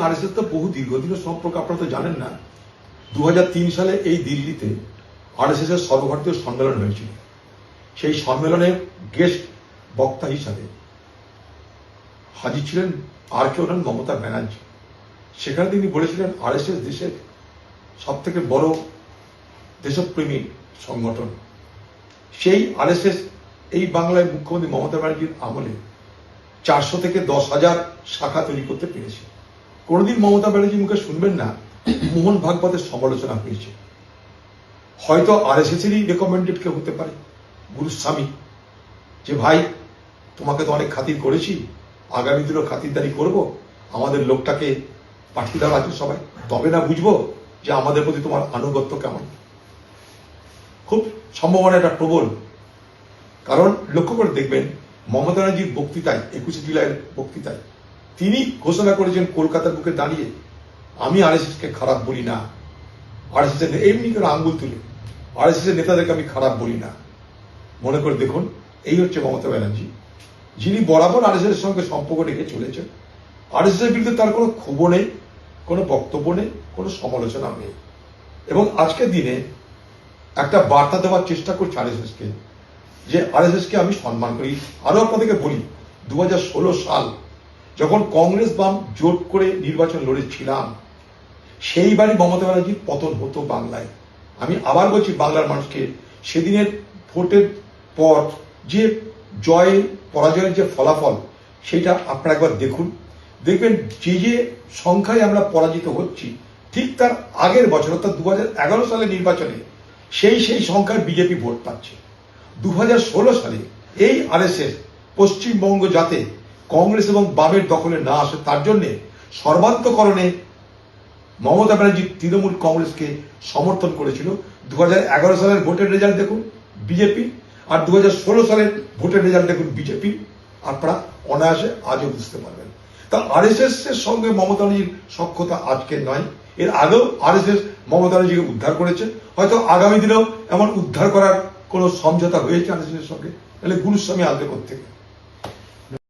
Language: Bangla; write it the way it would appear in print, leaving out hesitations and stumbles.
আরএসএস তো বহু দীর্ঘদিনের সম্পর্ক, আপনারা তো জানেন না। 2003 সালে এই দিল্লিতে আরএসএস এর সর্বভারতীয় সম্মেলন হয়েছিল। সেই সম্মেলনের গেস্ট বক্তা হিসাবে হাজির ছিলেন আর কেউ নন, মমতা ব্যানার্জি। সেখানে তিনি বলেছিলেন আরএসএস দেশের সব থেকে বড় দেশপ্রেমী সংগঠন। সেই আরএসএস এই বাংলায় মুখ্যমন্ত্রী মমতা ব্যানার্জির আমলে 400 থেকে 10,000 শাখা তৈরি করতে পেরেছে। কোনোদিন মমতা ব্যানার্জির মুখে শুনবেন না মোহন ভাগবতের সমালোচনা হয়েছে। হয়তো আরএসএস এরই রেকমেন্ডেড কেউ হতে পারে, গুরুস্বামী, যে ভাই তোমাকে তো অনেক খাতির করেছি, আগামী দিনও খাতিরদারি করব, আমাদের লোকটাকে পাঠিয়ে দেওয়া আছে সবাই, তবে না বুঝবো যে আমাদের প্রতি তোমার আনুগত্য কেমন। খুব সম্ভাবনা এটা প্রবল। কারণ লক্ষ্য করে দেখবেন মমতা ব্যানার্জির বক্তৃতায়, 21 জুলাইয়ের বক্তৃতায় তিনি ঘোষণা করেছেন কলকাতার বুকে দাঁড়িয়ে, আমি আরএসএসকে খারাপ বলি না, আরএসএস এমনি করে আঙ্গুল তুলে আরএসএস এর নেতাদেরকে আমি খারাপ বলি না। মনে করে দেখুন, এই হচ্ছে মমতা ব্যানার্জি, যিনি বরাবর আরএসএস এর সঙ্গে সম্পর্ক রেখে চলেছেন। আরএসএস এর বিরুদ্ধে তার কোনো ক্ষোভ নেই, কোনো বক্তব্য নেই, কোনো সমালোচনা নেই। এবং আজকের দিনে একটা বার্তা দেওয়ার চেষ্টা করছে আরএসএসকে, যে আরএসএসকে আমি সম্মান করি। আরো আপনাদেরকে বলি, 2016 সাল যখন কংগ্রেস বাম জোট করে নির্বাচন লড়েছিলাম, সেইবারই মমতা ব্যানার্জির পতন হতো বাংলায়। আমি আবার বলছি বাংলার মানুষকে, সেদিনের ভোটের পর যে জয় পরাজয়ের যে ফলাফল, সেটা আপনারা একবার দেখুন। দেখবেন যে যে সংখ্যায় আমরা পরাজিত হচ্ছি, ঠিক তার আগের বছর অর্থাৎ 2011 সালের নির্বাচনে সেই সংখ্যায় বিজেপি ভোট পাচ্ছে। 2016 সালে এই আরএসএস পশ্চিমবঙ্গ যাতে কংগ্রেস এবং বামের দখলে না আসে, তার জন্য সর্বান্তকরণে মমতা ব্যানার্জি তৃণমূল কংগ্রেসকে সমর্থন করেছিল। 2011 সালের ভোটের রেজাল্ট দেখুন বিজেপি, আর 2016 সালের ভোটের রেজাল্ট দেখুন বিজেপি। আপনারা অনায়াসে আজও বুঝতে পারবেন। তা আরএসএস এর সঙ্গে মমতা ব্যানার্জির সখ্যতা আজকে নয়, এর আগেও আরএসএস মমতা ব্যানার্জিকে উদ্ধার করেছে। হয়তো আগামী দিনেও এমন উদ্ধার করার কোন সমঝোতা হয়েছে আরএসএস এর সঙ্গে, তাহলে গুরুস্বামী আসবে কোথেকে?